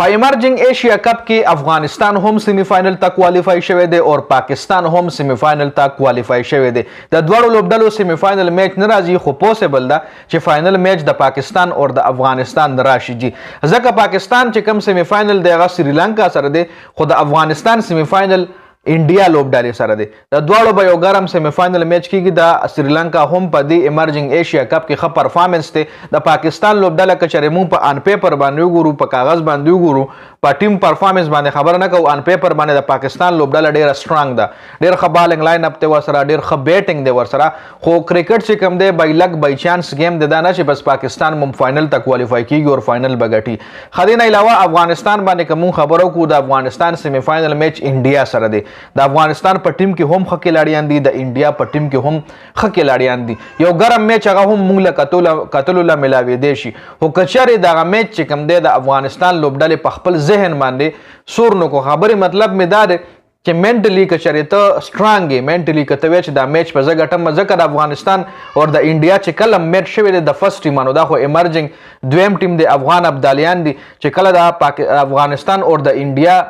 په ایمرجنګ ایشیا کپ کې افغانستان هم سیمی فائنل ته کوالیفای شوی دی او پاکستان هم سیمی فائنل ته کوالیفای شوی دی. د دوړو لوبډلو سیمی فائنل میچ نه راځي خو پوسیبل ده چې فائنل میچ د پاکستان او د افغانستان راشي جی. ځکه پاکستان چې کوم سیمی فائنل دی هغه سریلانکا سره دی خو د افغانستان سیمی فائنل انډیا لوبډلې سره دی. د دواړو به یو ګرم سیمی فائنل میچ کیږي. د سریلانکا هم په دې ایمرجنګ ایشیا کپ کې ښه پرفارمنس دی. د پاکستان لوبډله که چېرې موږ په ان پیپر باندې وګورو په کاغذ باندې وګورو په ټیم پرفارمنس باندې خبره نه کوو ان پیپر باندې د پاکستان لوبډله ډېره سټرانګ ده. ډېر ښه بالنګ لاین اپ دی ورسره ډېر ښه بیټنګ دی ورسره خو کرکټ چې کوم دی بای لک بای چانس گیم دی دا نه چې بس پاکستان هم فائنل ته کوالیفای کیږي او فائنل به ګټي. ښه دې نه علاوه افغانستان باندې که موږ خبره وکړو د افغانستان سیمی فائنل میچ انډیا سره دی. د افغانستان په ټیم کې هم ښه کھلاړیان دي د انډیا په ټیم کې هم ښه کھلاړیان دي. یو ګرم میچ هغه هم موږ له کتلو له ملاوېدی شي خو که چېرې دغه میچ چې کوم دی د افغانستان لوبډلې په خپل ذهن باندې سور نو کو خبرې مطلب مې دا دی چې منټلی که چېرې ته سټرانګ یې منټلی که ته وایې چې دا میچ په زه ګټم ځکه د افغانستان او د انډیا چې کله میچ شوی دی د فرست ټیمانو دا خو ایمرجنګ دویم ټیم دی افغان ابدالیان دي چې کله د افغانستان او د انډیا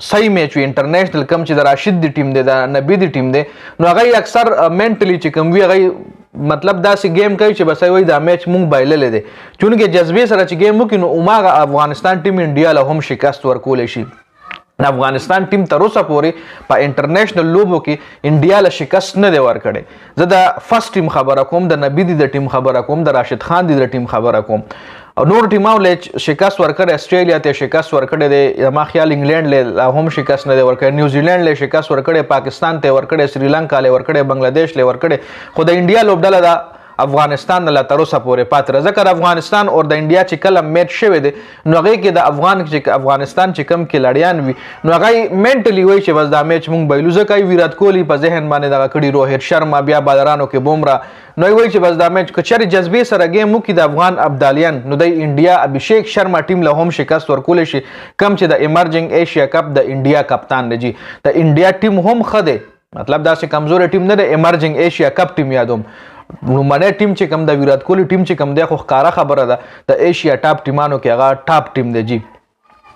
صحیح میچ وي انټرنیشنل کم چې د راشد دی ټیم دی د نبی دی ټیم دی نو هغه اکثر منټلی چې کوم وي هغه مطلب داسې گیم کوي چې بس وایي دا میچ مونږ بایللی دی چونکې جذبې سره چې گیم وکړي نو هماغه افغانستان ټیم انډیا له هم شکست ورکولی شي. د افغانستان ټیم تر اوسه پورې په انټرنیشنل لوبو کې انډیا له شکست نه دی ورکړی. زه د فرست ټیم خبره کوم د نبی دی د ټیم خبره کوم د راشد خان دی د ټیم خبره کوم او نور ټیماو له شکست ورکړی. استرالیا ته شکست ورکړی دی زما خیال انګلینډ له هم شکست نه دی ورکړی. نیوزیلینډ له شکست ورکړی پاکستان ته ورکړی سریلانکا له ورکړی بنگلادیش له ورکړی خو د انډیا لوبډله دا افغانستان له تر اوسه پورې پاتې ده. ځکه د افغانستان او د انډیا چې کله میچ شوی دی نو هغې کې د افغانستان چې کوم کھلاړیان وي نو هغه منټلی وایي چې بس دا میچ مونږ بایلو. ځکه ویرات کوهلي په ذهن باندې دغه کړي روهت شرما بیا بالرانو کې بومرا نو وایي چې بس دا میچ که چېرې جذبې سره گیم وکړي د افغان ابدالیان نو د انډیا ابھیشیک شرما ټیم له هم شکست ورکولی شي کم چې د ایمرجنګ ایشیا کپ د انډیا کپتان دی جی. د انډیا ټیم هم ښه دی مطلب داسې کمزوری ټیم نه دی. ایمرجنګ ایشیا کپ ټیم یادوم لومړنی ټیم چې کوم د ویرات کوهلي ټیم چې کوم دی خو ښکاره خبره ده د ایشیا ټاپ ټیمانو کې هغه ټاپ ټیم دی جی.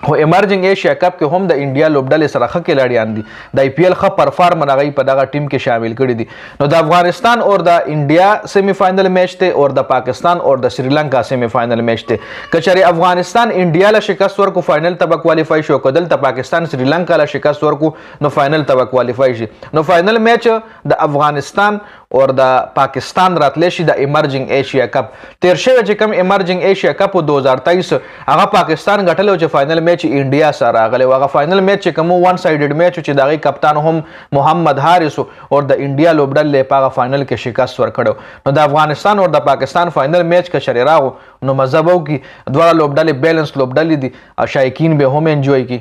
خو ایمرجنګ ایشیا کپ کې هم د انډیا لوبډلې سره ښه کھلاړیان دي. د آی پی ایل ښه پرفارمر هغوی په دغه ټیم کې شامل کړي دي. نو د افغانستان او د انډیا سیمی فائنل میچ دی او د پاکستان او د سریلانکا سیمی فائنل میچ دی. که چېرې افغانستان انډیا له شکست ورکو فائنل ته به کوالیفای شي او که دلته پاکستان سریلانکا له شکست ورکو نو فائنل ته به کوالیفای شي. نو فائنل میچ د افغانستان او د پاکستان راتلی شي د ایمرجنګ ایشیا کپ. تیر شوی چې کوم ایمرجنګ ایشیا کپ 2023 هغه پاکستان ګټلی و چې فائنل میچ انډیا سره راغلی و. هغه فائنل میچ چې کوم ون سایډډ میچ چې د هغې کپتان هم محمد حارث او د انډیا لوبډلې په هغه فائنل کې شکست ورکړی. نو د افغانستان او د پاکستان فائنل میچ که چېرې راغو نو مزه به وکړي. دواړه لوبډلې بیلنس لوبډلې دي او شایقین به هم انجوی کړي.